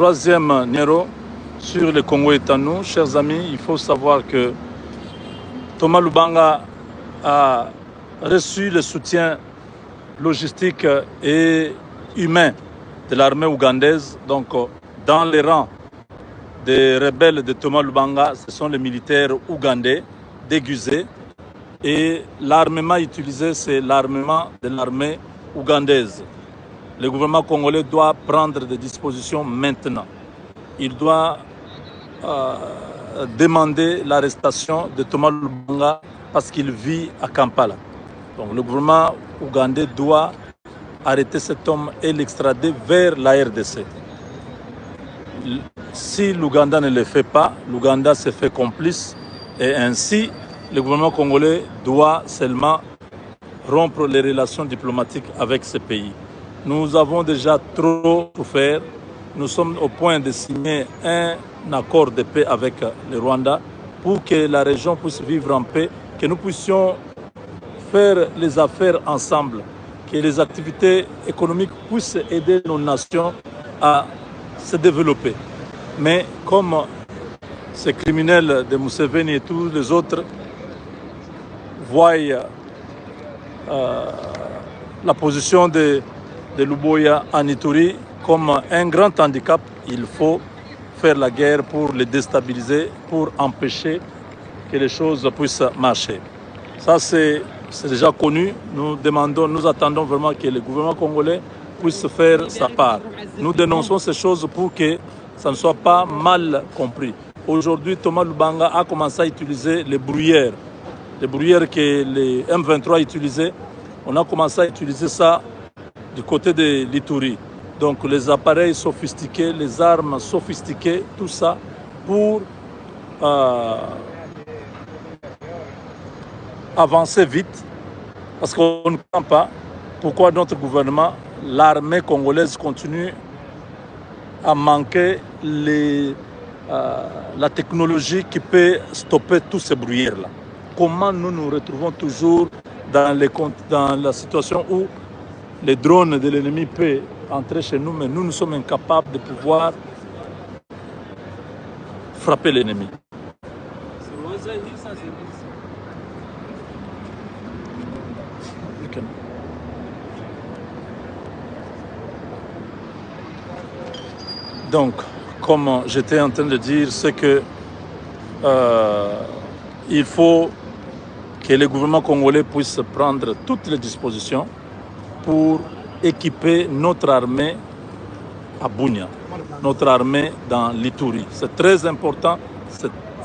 Troisième numéro sur le Congo est à nous. Chers amis, il faut savoir que Thomas Lubanga a reçu le soutien logistique et humain de l'armée ougandaise. Donc, dans les rangs des rebelles de Thomas Lubanga, ce sont les militaires ougandais déguisés. Et l'armement utilisé, c'est l'armement de l'armée ougandaise. Le gouvernement congolais doit prendre des dispositions maintenant. Il doit demander l'arrestation de Thomas Lubanga parce qu'il vit à Kampala. Donc le gouvernement ougandais doit arrêter cet homme et l'extrader vers la RDC. Si l'Ouganda ne le fait pas, l'Ouganda se fait complice et ainsi le gouvernement congolais doit seulement rompre les relations diplomatiques avec ce pays. Nous avons déjà trop souffert. Nous sommes au point de signer un accord de paix avec le Rwanda pour que la région puisse vivre en paix, que nous puissions faire les affaires ensemble, que les activités économiques puissent aider nos nations à se développer. Mais comme ces criminels de Museveni et tous les autres voient la position de Luboya en Ituri comme un grand handicap, il faut faire la guerre pour les déstabiliser, pour empêcher que les choses puissent marcher. Ça, c'est déjà connu. Nous attendons vraiment que le gouvernement congolais puisse faire sa part. Nous dénonçons ces choses pour que ça ne soit pas mal compris. Aujourd'hui, Thomas Lubanga a commencé à utiliser les bruyères que les M23 utilisaient. On a commencé à utiliser ça du côté de l'Ituri. Donc les appareils sophistiqués, les armes sophistiquées, tout ça pour avancer vite. Parce qu'on ne comprend pas pourquoi notre gouvernement, l'armée congolaise continue à manquer la technologie qui peut stopper tous ces bruyères-là. Comment nous nous retrouvons toujours dans la situation où les drones de l'ennemi peuvent entrer chez nous, mais nous sommes incapables de pouvoir frapper l'ennemi. Donc, comme j'étais en train de dire, c'est que il faut que le gouvernement congolais puisse prendre toutes les dispositions pour équiper notre armée à Bunia, notre armée dans l'Ituri. C'est très important,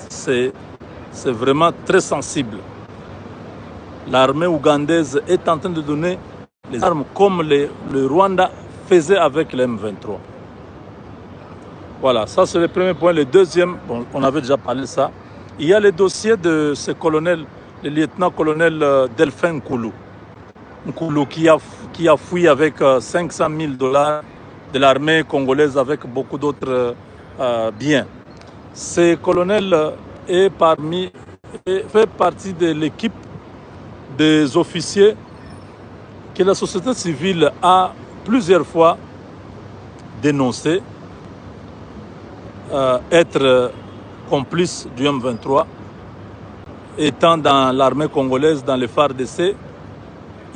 c'est vraiment très sensible. L'armée ougandaise est en train de donner les armes comme le Rwanda faisait avec le M23. Voilà, ça c'est le premier point. Le deuxième, bon, on avait déjà parlé de ça. Il y a le dossier de ce colonel, le lieutenant-colonel Delphin Nkulu. Nkulu qui a fui avec 500 000 $ de l'armée congolaise avec beaucoup d'autres biens. Ce colonel fait partie de l'équipe des officiers que la société civile a plusieurs fois dénoncé être complice du M23, étant dans l'armée congolaise, dans les FARDC.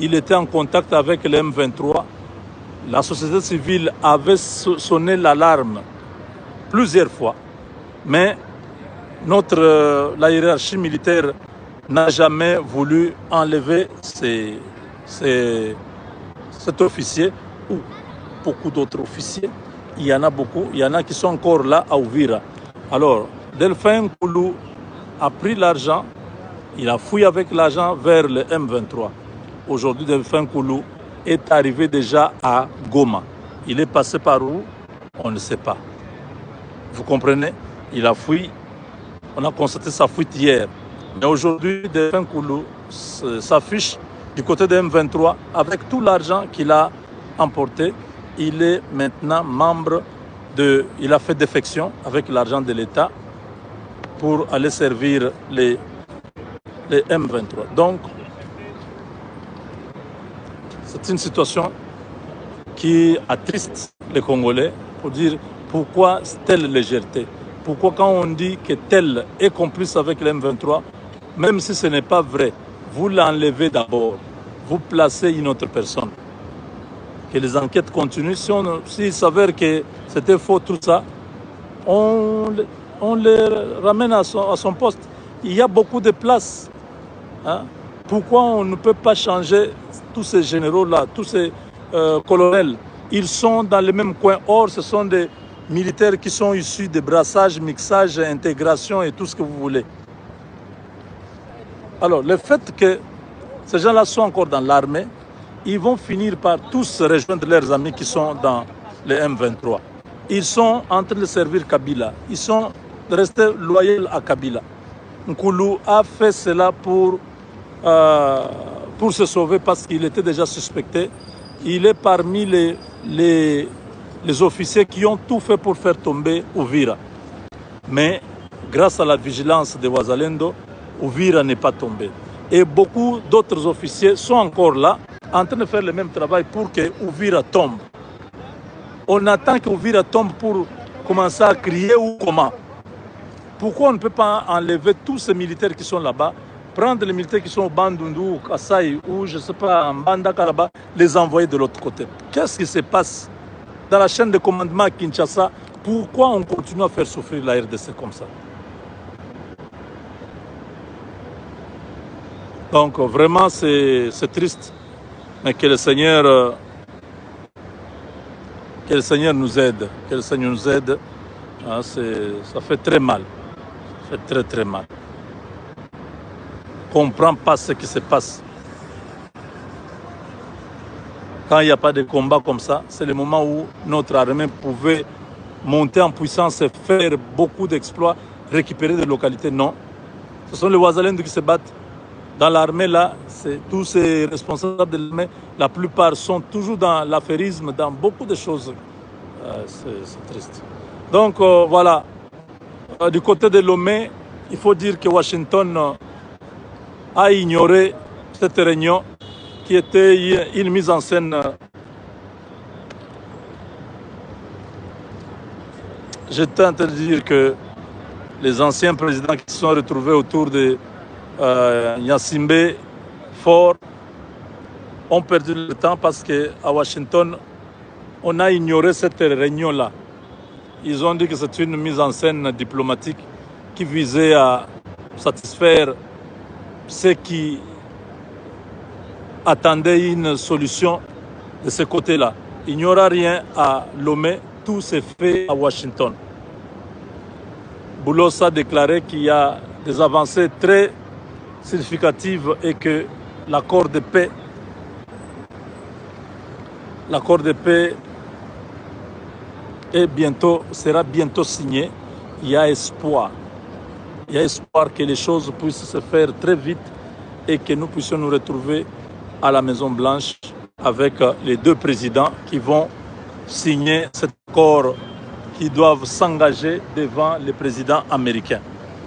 Il était en contact avec le M23. La société civile avait sonné l'alarme plusieurs fois, mais la hiérarchie militaire n'a jamais voulu enlever cet officier ou beaucoup d'autres officiers. Il y en a beaucoup, il y en a qui sont encore là à Uvira. Alors, Delphin Nkulu a pris l'argent, il a fouillé avec l'argent vers le M23. Aujourd'hui, Delphin Nkulu est arrivé déjà à Goma. Il est passé par où? On ne sait pas. Vous comprenez? Il a fui. On a constaté sa fuite hier. Mais aujourd'hui, Delphin Nkulu s'affiche du côté de M23 avec tout l'argent qu'il a emporté. Il est maintenant membre il a fait défection avec l'argent de l'État pour aller servir les M23. Donc, c'est une situation qui attriste les Congolais pour dire Pourquoi telle légèreté? Pourquoi quand on dit que tel est complice avec l'M23, même si ce n'est pas vrai, vous l'enlevez d'abord, vous placez une autre personne. Que les enquêtes continuent. S'il s'avère que c'était faux tout ça, on le ramène à son poste. Il y a beaucoup de places. Hein? Pourquoi on ne peut pas changer tous ces généraux-là, tous ces colonels? Ils sont dans le même coin. Or, ce sont des militaires qui sont issus de brassage, mixage, intégration et tout ce que vous voulez. Alors, le fait que ces gens-là sont encore dans l'armée, ils vont finir par tous rejoindre leurs amis qui sont dans les M23. Ils sont en train de servir Kabila. Ils sont restés loyaux à Kabila. Nkoulou a fait cela pour se sauver parce qu'il était déjà suspecté. Il est parmi les officiers qui ont tout fait pour faire tomber Uvira. Mais grâce à la vigilance de Wazalendo, Uvira n'est pas tombé. Et beaucoup d'autres officiers sont encore là, en train de faire le même travail pour que Uvira tombe. On attend que Uvira tombe pour commencer à crier ou comment? Pourquoi on ne peut pas enlever tous ces militaires qui sont là-bas, prendre les militaires qui sont au Bandundu, ou Kasaï, ou je ne sais pas, en Bandaka là-bas, les envoyer de l'autre côté? Qu'est-ce qui se passe dans la chaîne de commandement à Kinshasa? Pourquoi on continue à faire souffrir la RDC comme ça? Donc vraiment c'est triste, mais que le Seigneur nous aide, que le Seigneur nous aide. Hein, ça fait très mal, ça fait très très mal. On ne comprend pas ce qui se passe. Quand il n'y a pas de combat comme ça, c'est le moment où notre armée pouvait monter en puissance et faire beaucoup d'exploits, récupérer des localités. Non, ce sont les Ouazalendou qui se battent. Dans l'armée, là, tous ces responsables de l'armée, la plupart sont toujours dans l'affairisme, dans beaucoup de choses. C'est triste. Donc, voilà. Du côté de Lomé, il faut dire que Washington a ignoré cette réunion qui était une mise en scène. J'étais en train de dire que les anciens présidents qui se sont retrouvés autour de Gnassingbé, Faure, ont perdu le temps parce qu'à Washington, on a ignoré cette réunion-là. Ils ont dit que c'est une mise en scène diplomatique qui visait à satisfaire ceux qui attendaient une solution de ce côté-là. Il n'y aura rien à Lomé, tout s'est fait à Washington. Boulos a déclaré qu'il y a des avancées très significatives et que l'accord de paix sera bientôt signé. Il y a espoir. Il y a espoir que les choses puissent se faire très vite et que nous puissions nous retrouver à la Maison Blanche avec les deux présidents qui vont signer cet accord, qui doivent s'engager devant les présidents américains.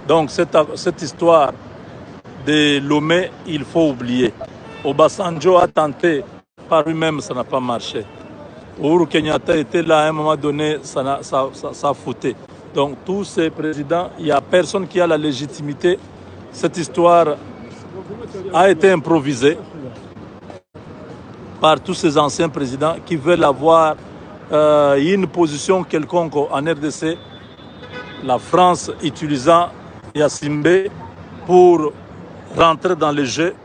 Donc cette histoire de Lomé, il faut oublier. Obasanjo a tenté par lui-même, ça n'a pas marché. Uhuru Kenyatta était là à un moment donné, ça a fouté. Donc tous ces présidents, il n'y a personne qui a la légitimité. Cette histoire a été improvisée par tous ces anciens présidents qui veulent avoir une position quelconque en RDC. La France utilisant Gnassingbé pour rentrer dans le jeu,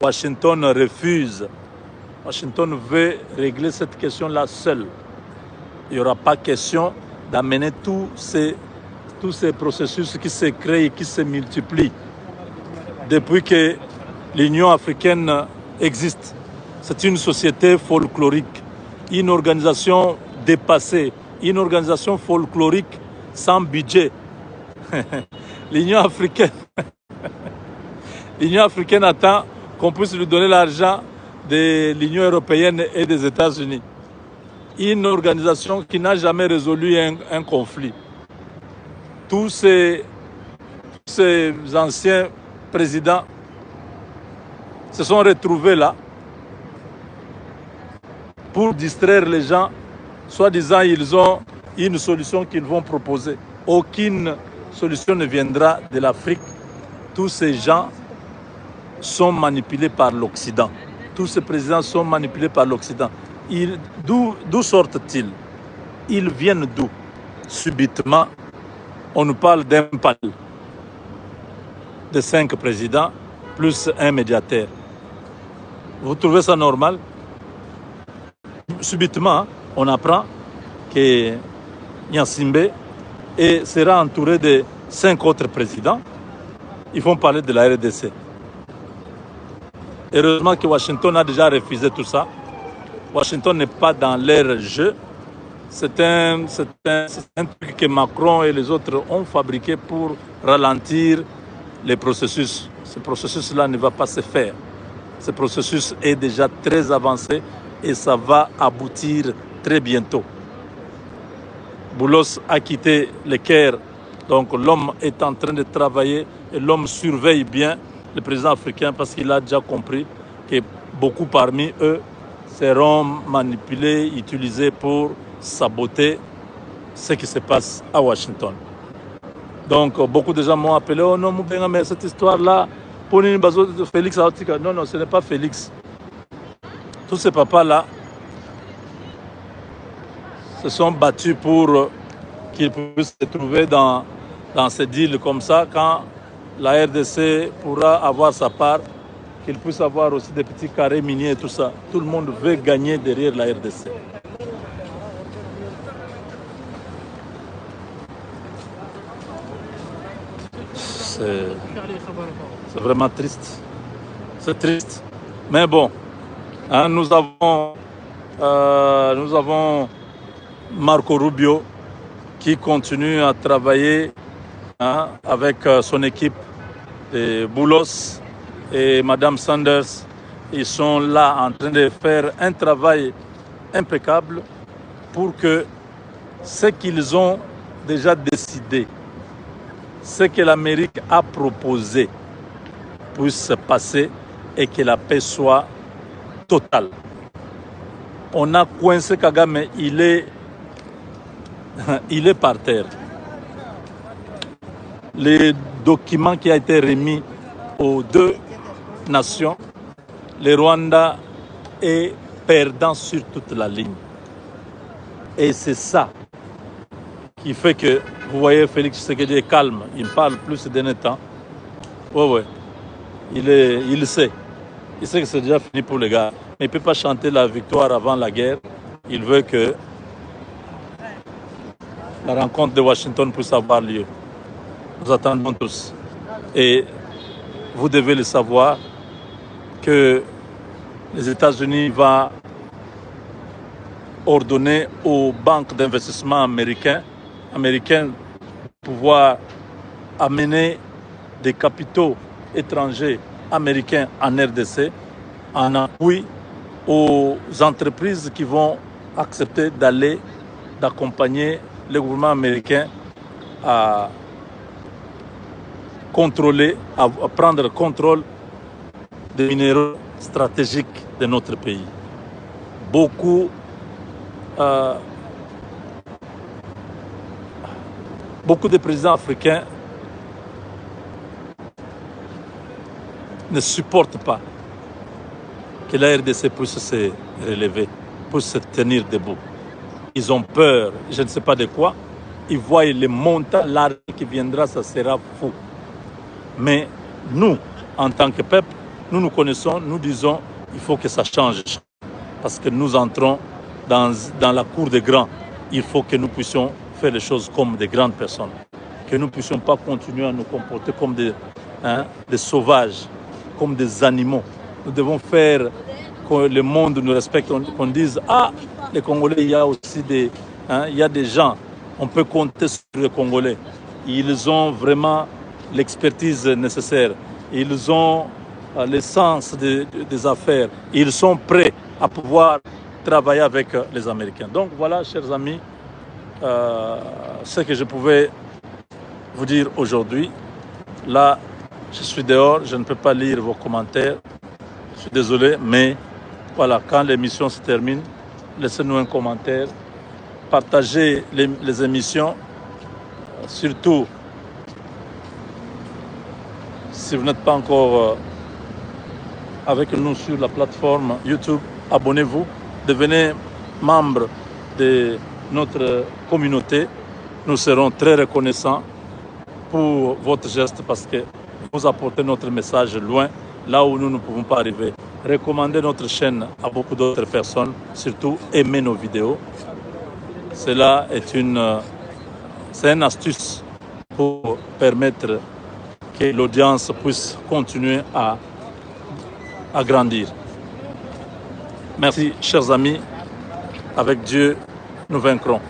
Washington refuse. Washington veut régler cette question-là seul. Il n'y aura pas question d'amener tous ces processus qui se créent et qui se multiplient depuis que l'Union africaine existe. C'est une société folklorique, une organisation dépassée, une organisation folklorique sans budget. L'Union africaine attend qu'on puisse lui donner l'argent de l'Union européenne et des États-Unis. Une organisation qui n'a jamais résolu un conflit. Tous ces anciens présidents se sont retrouvés là pour distraire les gens. Soi-disant, une solution qu'ils vont proposer. Aucune solution ne viendra de l'Afrique. Tous ces gens sont manipulés par l'Occident. Tous ces présidents sont manipulés par l'Occident. D'où sortent-ils? Ils viennent d'où? Subitement, on nous parle d'un panel de 5 présidents plus un médiateur. Vous trouvez ça normal? Subitement, on apprend que Gnassingbé sera entouré de 5 autres présidents. Ils vont parler de la RDC. Heureusement que Washington a déjà refusé tout ça. Washington n'est pas dans leur jeu. C'est un truc que Macron et les autres ont fabriqué pour ralentir les processus. Ce processus-là ne va pas se faire. Ce processus est déjà très avancé et ça va aboutir très bientôt. Boulos a quitté le Caire, donc l'homme est en train de travailler et l'homme surveille bien le président africain parce qu'il a déjà compris que beaucoup parmi eux seront manipulés, utilisés pour saboter ce qui se passe à Washington. Donc beaucoup de gens m'ont appelé, oh non, mais cette histoire-là, pour Félix Aotika. Non, ce n'est pas Félix. Tous ces papas-là se sont battus pour qu'ils puissent se trouver dans ces deals comme ça, quand la RDC pourra avoir sa part, qu'il puisse avoir aussi des petits carrés miniers et tout ça. Tout le monde veut gagner derrière la RDC. C'est vraiment triste. C'est triste. Mais bon, hein, nous avons Marco Rubio qui continue à travailler, hein, avec son équipe de Boulos et Madame Sanders. Ils sont là en train de faire un travail impeccable pour que ce qu'ils ont déjà décidé, ce que l'Amérique a proposé puisse se passer et que la paix soit totale. On a coincé Kagame, il est par terre. Les documents qui ont été remis aux 2 nations, le Rwanda est perdant sur toute la ligne. Et c'est ça qui fait que, vous voyez, Félix Tshisekedi est calme. Il parle plus ces derniers temps. Oui. Il sait. Il sait que c'est déjà fini pour les gars. Mais il ne peut pas chanter la victoire avant la guerre. Il veut que la rencontre de Washington puisse avoir lieu. Nous attendons tous. Et vous devez le savoir que les États-Unis vont ordonner aux banques d'investissement américaines de pouvoir amener des capitaux étrangers américains en RDC en appui aux entreprises qui vont accepter d'accompagner le gouvernement américain à contrôler, à prendre le contrôle des minéraux stratégiques de notre pays. Beaucoup de présidents africains ne supportent pas que la RDC puisse se relever, puisse se tenir debout. Ils ont peur, je ne sais pas de quoi. Ils voient les montants, l'argent qui viendra, ça sera fou. Mais nous, en tant que peuple, nous connaissons, nous disons, il faut que ça change. Parce que nous entrons dans la cour des grands. Il faut que nous puissions faire les choses comme des grandes personnes. Que nous ne puissions pas continuer à nous comporter comme des sauvages, comme des animaux. Nous devons faire que le monde nous respecte, qu'on dise, ah, les Congolais, il y a aussi il y a des gens, on peut compter sur les Congolais. Ils ont vraiment l'expertise nécessaire. Ils ont le sens des affaires. Ils sont prêts à pouvoir travailler avec les Américains. Donc voilà, chers amis, ce que je pouvais vous dire aujourd'hui. Là, je suis dehors, je ne peux pas lire vos commentaires. Je suis désolé, mais voilà, quand l'émission se termine, laissez-nous un commentaire partagez les émissions, surtout si vous n'êtes pas encore avec nous sur la plateforme YouTube, abonnez-vous, devenez membre de notre communauté. Nous serons très reconnaissants pour votre geste parce que vous apportez notre message loin, là où nous ne pouvons pas arriver. Recommandez notre chaîne à beaucoup d'autres personnes, surtout aimez nos vidéos. Cela est une astuce pour permettre que l'audience puisse continuer à grandir. Merci, chers amis. Avec Dieu, nous vaincrons.